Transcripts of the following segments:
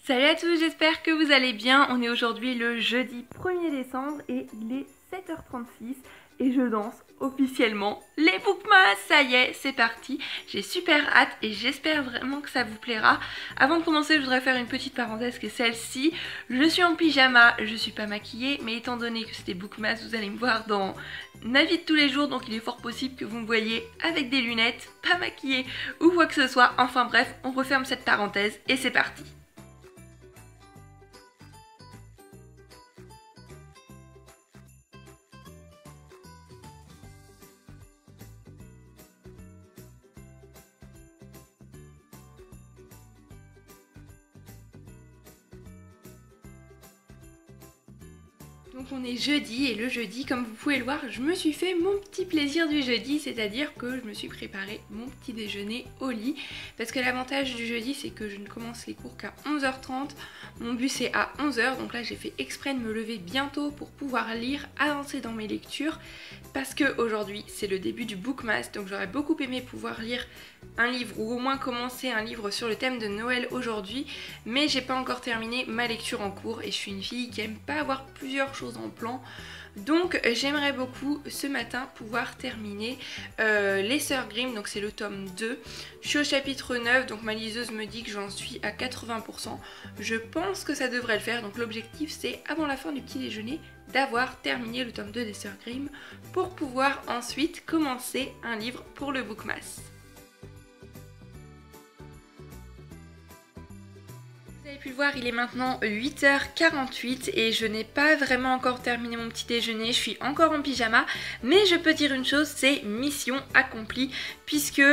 Salut à tous, j'espère que vous allez bien. On est aujourd'hui le jeudi 1er décembre et il est 7h36 et je danse officiellement les Bookmas. Ça y est, c'est parti. J'ai super hâte et j'espère vraiment que ça vous plaira. Avant de commencer, je voudrais faire une petite parenthèse qui est celle-ci. Je suis en pyjama, je suis pas maquillée, mais étant donné que c'était Bookmas, vous allez me voir dans ma vie de tous les jours, donc il est fort possible que vous me voyez avec des lunettes, pas maquillée ou quoi que ce soit. Enfin bref, on referme cette parenthèse et c'est parti. Donc on est jeudi et le jeudi, comme vous pouvez le voir, je me suis fait mon petit plaisir du jeudi, c'est-à-dire que je me suis préparé mon petit déjeuner au lit. Parce que l'avantage du jeudi, c'est que je ne commence les cours qu'à 11h30, mon bus est à 11h, donc là j'ai fait exprès de me lever bientôt pour pouvoir lire, avancer dans mes lectures. Parce que aujourd'hui c'est le début du Bookmas, donc j'aurais beaucoup aimé pouvoir lire un livre ou au moins commencer un livre sur le thème de Noël aujourd'hui, mais j'ai pas encore terminé ma lecture en cours et je suis une fille qui aime pas avoir plusieurs choses en plan. Donc j'aimerais beaucoup ce matin pouvoir terminer les Sœurs Grimm, donc c'est le tome 2. Je suis au chapitre 9, donc ma liseuse me dit que j'en suis à 80%. Je pense que ça devrait le faire, donc l'objectif c'est avant la fin du petit déjeuner d'avoir terminé le tome 2 des Sœurs Grimm pour pouvoir ensuite commencer un livre pour le Bookmas. Vous avez pu le voir, il est maintenant 8h48 et je n'ai pas vraiment encore terminé mon petit déjeuner, je suis encore en pyjama, mais je peux dire une chose, c'est mission accomplie puisque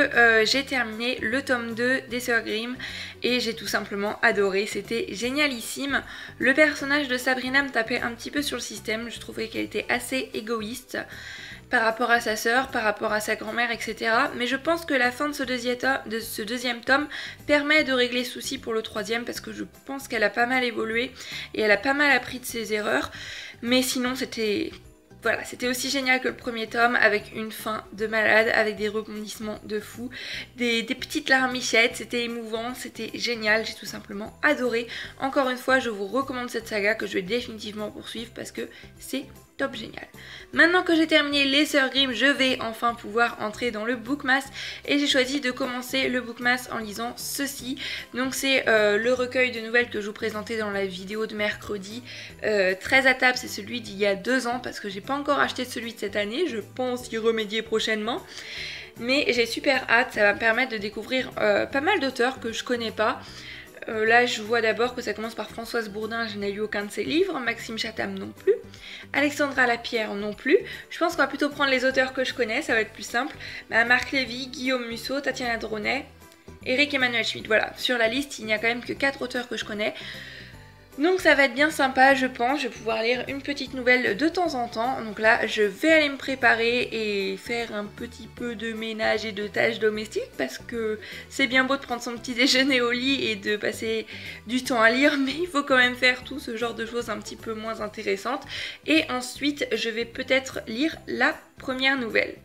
j'ai terminé le tome 2 des Sœurs Grimm et j'ai tout simplement adoré, c'était génialissime. Le personnage de Sabrina me tapait un petit peu sur le système, je trouvais qu'elle était assez égoïste par rapport à sa sœur, par rapport à sa grand-mère, etc. Mais je pense que la fin de ce deuxième tome permet de régler ce souci pour le troisième parce que je pense qu'elle a pas mal évolué et elle a pas mal appris de ses erreurs. Mais sinon c'était... Voilà, c'était aussi génial que le premier tome avec une fin de malade, avec des rebondissements de fou, des petites larmichettes, c'était émouvant, c'était génial, j'ai tout simplement adoré. Encore une fois, je vous recommande cette saga que je vais définitivement poursuivre parce que c'est top génial. Maintenant que j'ai terminé les Sœurs Grimm, je vais enfin pouvoir entrer dans le Bookmas et j'ai choisi de commencer le Bookmas en lisant ceci. Donc c'est le recueil de nouvelles que je vous présentais dans la vidéo de mercredi. 13 à table, c'est celui d'il y a 2 ans parce que j'ai pas encore acheté celui de cette année, je pense y remédier prochainement. Mais j'ai super hâte, ça va me permettre de découvrir pas mal d'auteurs que je connais pas. Là je vois d'abord que ça commence par Françoise Bourdin, je n'ai lu aucun de ses livres, Maxime Chatham non plus, Alexandra Lapierre non plus. Je pense qu'on va plutôt prendre les auteurs que je connais, ça va être plus simple. Marc Lévy, Guillaume Musso, Tatiana Dronnet, Eric Emmanuel Schmitt. Voilà, sur la liste il n'y a quand même que 4 auteurs que je connais. Donc ça va être bien sympa, je pense, je vais pouvoir lire une petite nouvelle de temps en temps. Donc là, je vais aller me préparer et faire un petit peu de ménage et de tâches domestiques parce que c'est bien beau de prendre son petit déjeuner au lit et de passer du temps à lire, mais il faut quand même faire tout ce genre de choses un petit peu moins intéressantes. Et ensuite, je vais peut-être lire la première nouvelle.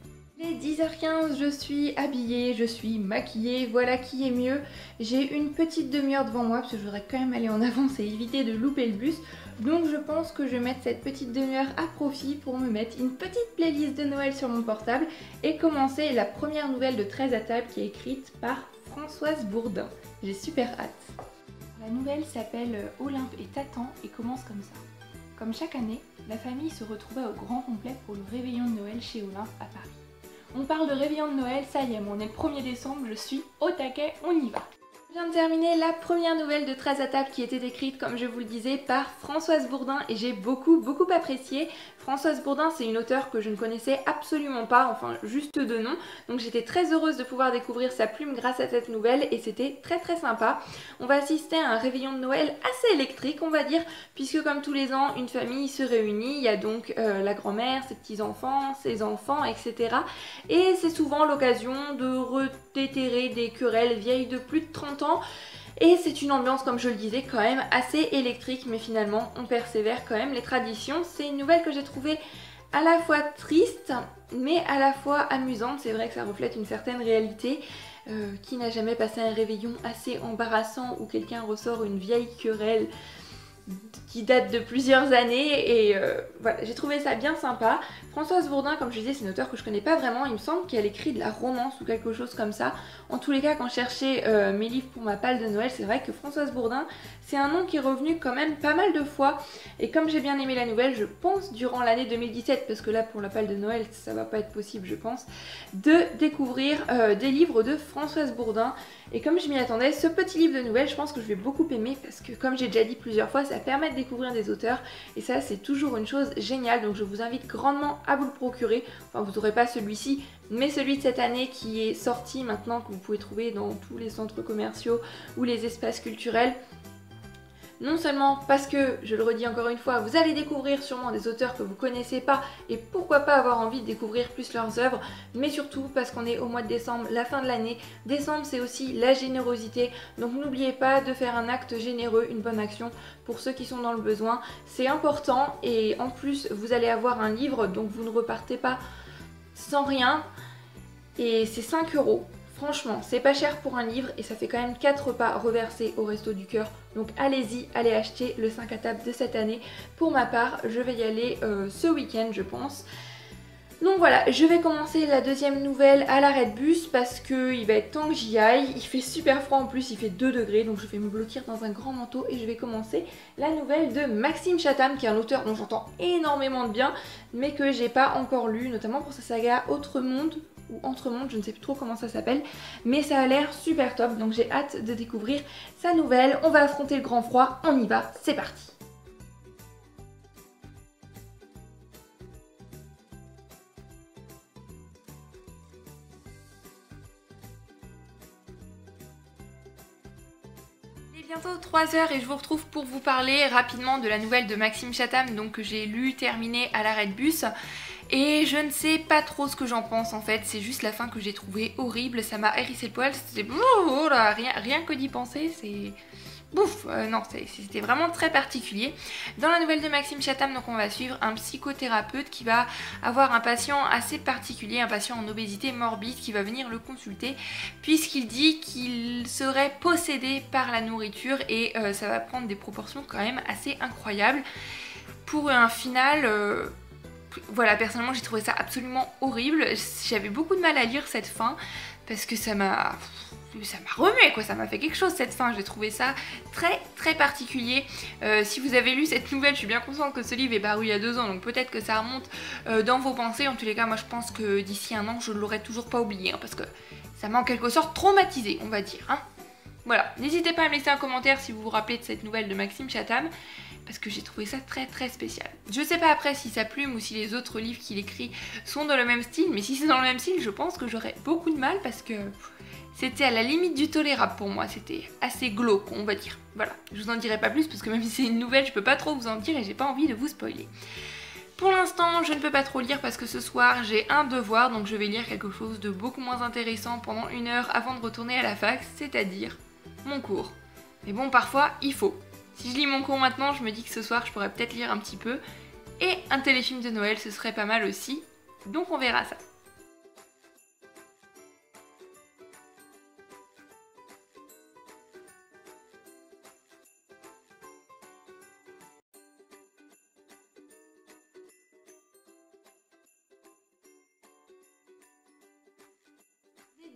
Il est 10h15, je suis habillée, je suis maquillée, voilà qui est mieux. J'ai une petite demi-heure devant moi parce que je voudrais quand même aller en avance et éviter de louper le bus. Donc je pense que je vais mettre cette petite demi-heure à profit pour me mettre une petite playlist de Noël sur mon portable et commencer la première nouvelle de 13 à table qui est écrite par Françoise Bourdin. J'ai super hâte. La nouvelle s'appelle Olympe et Tatan et commence comme ça. Comme chaque année, la famille se retrouvait au grand complet pour le réveillon de Noël chez Olympe à Paris. On parle de réveillon de Noël, ça y est, on est le 1er décembre, je suis au taquet, on y va. Je viens de terminer la première nouvelle de 13 à table qui était écrite, comme je vous le disais, par Françoise Bourdin et j'ai beaucoup apprécié. Françoise Bourdin, c'est une auteure que je ne connaissais absolument pas, enfin juste de nom. Donc j'étais très heureuse de pouvoir découvrir sa plume grâce à cette nouvelle et c'était très sympa. On va assister à un réveillon de Noël assez électrique, on va dire, puisque comme tous les ans, une famille se réunit. Il y a donc la grand-mère, ses petits-enfants, ses enfants, etc. Et c'est souvent l'occasion de redéterrer des querelles vieilles de plus de 30 ans. Et c'est une ambiance, comme je le disais, quand même assez électrique, mais finalement on persévère quand même les traditions. C'est une nouvelle que j'ai trouvée à la fois triste mais à la fois amusante. C'est vrai que ça reflète une certaine réalité. Qui n'a jamais passé un réveillon assez embarrassant où quelqu'un ressort une vieille querelle qui date de plusieurs années et voilà, j'ai trouvé ça bien sympa. Françoise Bourdin, comme je disais, c'est une auteure que je connais pas vraiment, il me semble qu'elle écrit de la romance ou quelque chose comme ça. En tous les cas, quand je cherchais mes livres pour ma palle de Noël, c'est vrai que Françoise Bourdin, c'est un nom qui est revenu quand même pas mal de fois. Et comme j'ai bien aimé la nouvelle, je pense durant l'année 2017, parce que là pour la palle de Noël, ça va pas être possible je pense, de découvrir des livres de Françoise Bourdin. Et comme je m'y attendais, ce petit livre de nouvelles, je pense que je vais beaucoup aimer parce que comme j'ai déjà dit plusieurs fois, ça permet de découvrir des auteurs et ça c'est toujours une chose géniale, donc je vous invite grandement à vous le procurer. Enfin vous n'aurez pas celui-ci, mais celui de cette année qui est sorti maintenant, que vous pouvez trouver dans tous les centres commerciaux ou les espaces culturels. Non seulement parce que, je le redis encore une fois, vous allez découvrir sûrement des auteurs que vous connaissez pas et pourquoi pas avoir envie de découvrir plus leurs œuvres, mais surtout parce qu'on est au mois de décembre, la fin de l'année. Décembre c'est aussi la générosité, donc n'oubliez pas de faire un acte généreux, une bonne action pour ceux qui sont dans le besoin. C'est important et en plus vous allez avoir un livre, donc vous ne repartez pas sans rien et c'est 5 €. Franchement, c'est pas cher pour un livre et ça fait quand même 4 repas reversés au Resto du Cœur. Donc allez-y, allez acheter le 5 à table de cette année. Pour ma part, je vais y aller ce week-end je pense. Donc voilà, je vais commencer la deuxième nouvelle à l'arrêt de bus parce qu'il va être temps que j'y aille. Il fait super froid en plus, il fait 2 degrés, donc je vais me bloquer dans un grand manteau et je vais commencer la nouvelle de Maxime Chatham, qui est un auteur dont j'entends énormément de bien, mais que j'ai pas encore lu, notamment pour sa saga Autre Monde, ou Entre Mondes, je ne sais plus trop comment ça s'appelle, mais ça a l'air super top, donc j'ai hâte de découvrir sa nouvelle. On va affronter le grand froid, on y va, c'est parti. Il est bientôt 3 h et je vous retrouve pour vous parler rapidement de la nouvelle de Maxime Chatham, donc que j'ai lu, terminé à l'arrêt de bus. Et je ne sais pas trop ce que j'en pense en fait, c'est juste la fin que j'ai trouvée horrible, ça m'a hérissé le poil, c'était oh là, rien que d'y penser, c'est... Bouf, non, c'était vraiment très particulier. Dans la nouvelle de Maxime Chatham, donc on va suivre un psychothérapeute qui va avoir un patient assez particulier, un patient en obésité morbide qui va venir le consulter puisqu'il dit qu'il serait possédé par la nourriture et ça va prendre des proportions quand même assez incroyables pour un final... Voilà, personnellement j'ai trouvé ça absolument horrible, j'avais beaucoup de mal à lire cette fin parce que ça m'a remué quoi, ça m'a fait quelque chose cette fin, j'ai trouvé ça très particulier. Si vous avez lu cette nouvelle, je suis bien consciente que ce livre est paru il y a 2 ans, donc peut-être que ça remonte dans vos pensées. En tous les cas, moi je pense que d'ici 1 an je ne l'aurai toujours pas oublié, hein, parce que ça m'a en quelque sorte traumatisé, on va dire. Hein. Voilà, n'hésitez pas à me laisser un commentaire si vous vous rappelez de cette nouvelle de Maxime Chatham, parce que j'ai trouvé ça très spécial. Je sais pas après si sa plume ou si les autres livres qu'il écrit sont dans le même style, mais si c'est dans le même style, je pense que j'aurais beaucoup de mal parce que c'était à la limite du tolérable pour moi, c'était assez glauque, on va dire. Voilà, je vous en dirai pas plus parce que même si c'est une nouvelle, je peux pas trop vous en dire et j'ai pas envie de vous spoiler. Pour l'instant, je ne peux pas trop lire parce que ce soir j'ai un devoir, donc je vais lire quelque chose de beaucoup moins intéressant pendant 1 heure avant de retourner à la fac, c'est-à-dire mon cours. Mais bon, parfois, il faut. Si je lis mon cours maintenant, je me dis que ce soir, je pourrais peut-être lire un petit peu. Et un téléfilm de Noël, ce serait pas mal aussi. Donc on verra ça.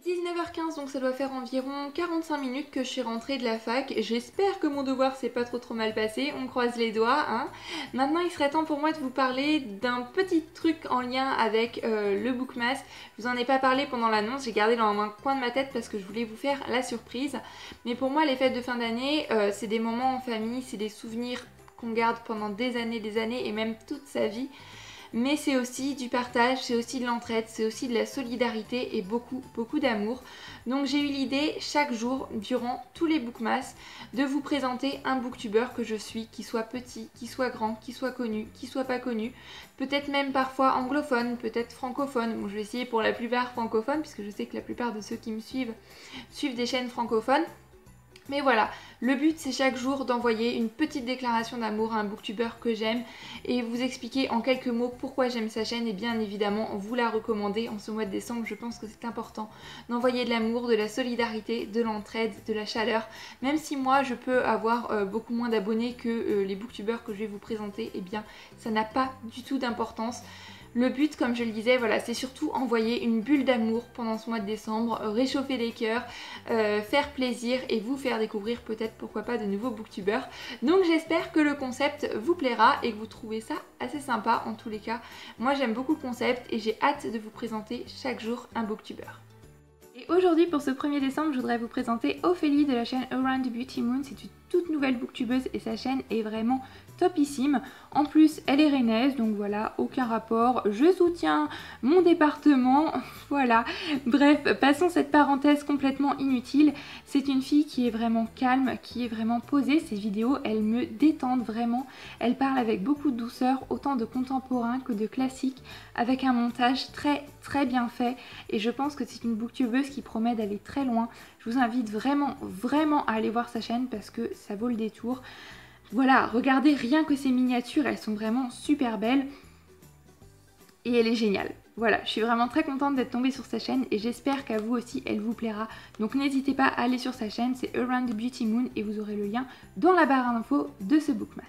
19h15, donc ça doit faire environ 45 minutes que je suis rentrée de la fac. J'espère que mon devoir s'est pas trop mal passé, on croise les doigts. Hein. Maintenant il serait temps pour moi de vous parler d'un petit truc en lien avec le Bookmas. Je vous en ai pas parlé pendant l'annonce, j'ai gardé dans un coin de ma tête parce que je voulais vous faire la surprise. Mais pour moi les fêtes de fin d'année, c'est des moments en famille, c'est des souvenirs qu'on garde pendant des années et même toute sa vie. Mais c'est aussi du partage, c'est aussi de l'entraide, c'est aussi de la solidarité et beaucoup d'amour. Donc j'ai eu l'idée chaque jour, durant tous les Bookmas, de vous présenter un booktubeur que je suis, qui soit petit, qui soit grand, qui soit connu, qui soit pas connu, peut-être même parfois anglophone, peut-être francophone. Bon, je vais essayer pour la plupart francophone, puisque je sais que la plupart de ceux qui me suivent des chaînes francophones. Mais voilà, le but c'est chaque jour d'envoyer une petite déclaration d'amour à un booktubeur que j'aime et vous expliquer en quelques mots pourquoi j'aime sa chaîne et bien évidemment vous la recommander en ce mois de décembre. Je pense que c'est important d'envoyer de l'amour, de la solidarité, de l'entraide, de la chaleur. Même si moi je peux avoir beaucoup moins d'abonnés que les booktubeurs que je vais vous présenter, et bien ça n'a pas du tout d'importance. Le but, comme je le disais, voilà, c'est surtout envoyer une bulle d'amour pendant ce mois de décembre, réchauffer les cœurs, faire plaisir et vous faire découvrir peut-être pourquoi pas de nouveaux booktubeurs. Donc j'espère que le concept vous plaira et que vous trouvez ça assez sympa en tous les cas. Moi j'aime beaucoup le concept et j'ai hâte de vous présenter chaque jour un booktubeur. Et aujourd'hui pour ce 1er décembre, je voudrais vous présenter Ophélie de la chaîne Around the Beauty Moon. C'est une toute nouvelle booktubeuse et sa chaîne est vraiment topissime. En plus elle est rennaise, donc voilà, aucun rapport, je soutiens mon département, voilà. Bref, passons cette parenthèse complètement inutile. C'est une fille qui est vraiment calme, qui est vraiment posée. Ses vidéos, elles me détendent vraiment. Elle parle avec beaucoup de douceur, autant de contemporain que de classique, avec un montage très bien fait. Et je pense que c'est une booktubeuse qui promet d'aller très loin. Je vous invite vraiment à aller voir sa chaîne parce que ça vaut le détour. Voilà, regardez rien que ces miniatures, elles sont vraiment super belles et elle est géniale. Voilà, je suis vraiment très contente d'être tombée sur sa chaîne et j'espère qu'à vous aussi elle vous plaira. Donc n'hésitez pas à aller sur sa chaîne, c'est Around the Beauty Moon et vous aurez le lien dans la barre d'infos de ce bookmas.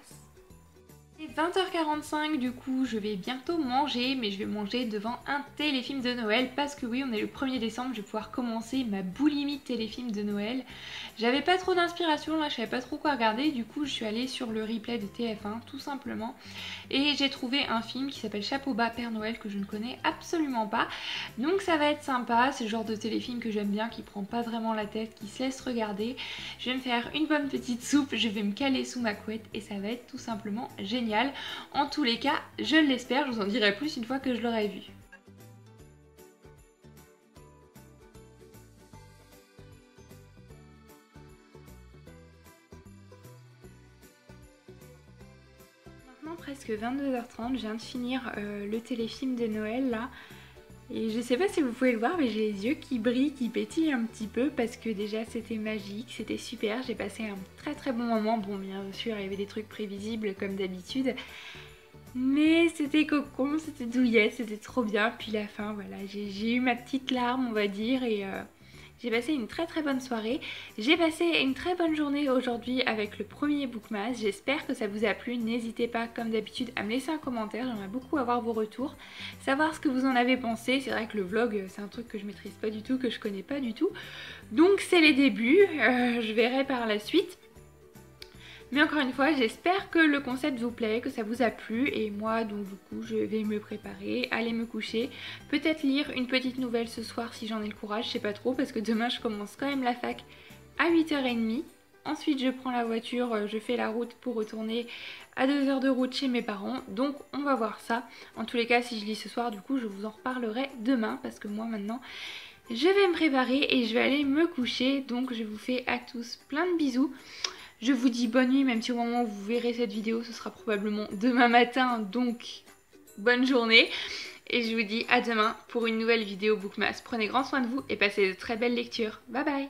C'est 20h45, du coup je vais bientôt manger, mais je vais manger devant un téléfilm de Noël parce que oui, on est le 1er décembre, je vais pouvoir commencer ma boulimie de téléfilm de Noël. J'avais pas trop d'inspiration là, je savais pas trop quoi regarder, du coup je suis allée sur le replay de TF1 tout simplement et j'ai trouvé un film qui s'appelle Chapeau bas Père Noël que je ne connais absolument pas. Donc ça va être sympa, c'est le genre de téléfilm que j'aime bien, qui prend pas vraiment la tête, qui se laisse regarder. Je vais me faire une bonne petite soupe, je vais me caler sous ma couette et ça va être tout simplement génial. En tous les cas, je l'espère, je vous en dirai plus une fois que je l'aurai vu. Maintenant presque 22h30, je viens de finir le téléfilm de Noël là. Et je sais pas si vous pouvez le voir, mais j'ai les yeux qui brillent, qui pétillent un petit peu parce que déjà c'était magique, c'était super, j'ai passé un très bon moment. Bon, bien sûr il y avait des trucs prévisibles comme d'habitude, mais c'était cocon, c'était douillette, c'était trop bien. Puis la fin, voilà, j'ai eu ma petite larme on va dire et j'ai passé une très bonne soirée. J'ai passé une très bonne journée aujourd'hui avec le premier bookmas. J'espère que ça vous a plu. N'hésitez pas comme d'habitude à me laisser un commentaire. J'aimerais beaucoup avoir vos retours, savoir ce que vous en avez pensé. C'est vrai que le vlog c'est un truc que je maîtrise pas du tout, que je connais pas du tout. Donc c'est les débuts, je verrai par la suite. Mais encore une fois, j'espère que le concept vous plaît, que ça vous a plu. Et moi, donc du coup, je vais me préparer, aller me coucher. Peut-être lire une petite nouvelle ce soir si j'en ai le courage, je sais pas trop. Parce que demain, je commence quand même la fac à 8h30. Ensuite, je prends la voiture, je fais la route pour retourner à 2 heures de route chez mes parents. Donc, on va voir ça. En tous les cas, si je lis ce soir, du coup, je vous en reparlerai demain. Parce que moi, maintenant, je vais me préparer et je vais aller me coucher. Donc, je vous fais à tous plein de bisous. Je vous dis bonne nuit, même si au moment où vous verrez cette vidéo, ce sera probablement demain matin, donc bonne journée. Et je vous dis à demain pour une nouvelle vidéo bookmas. Prenez grand soin de vous et passez de très belles lectures. Bye bye!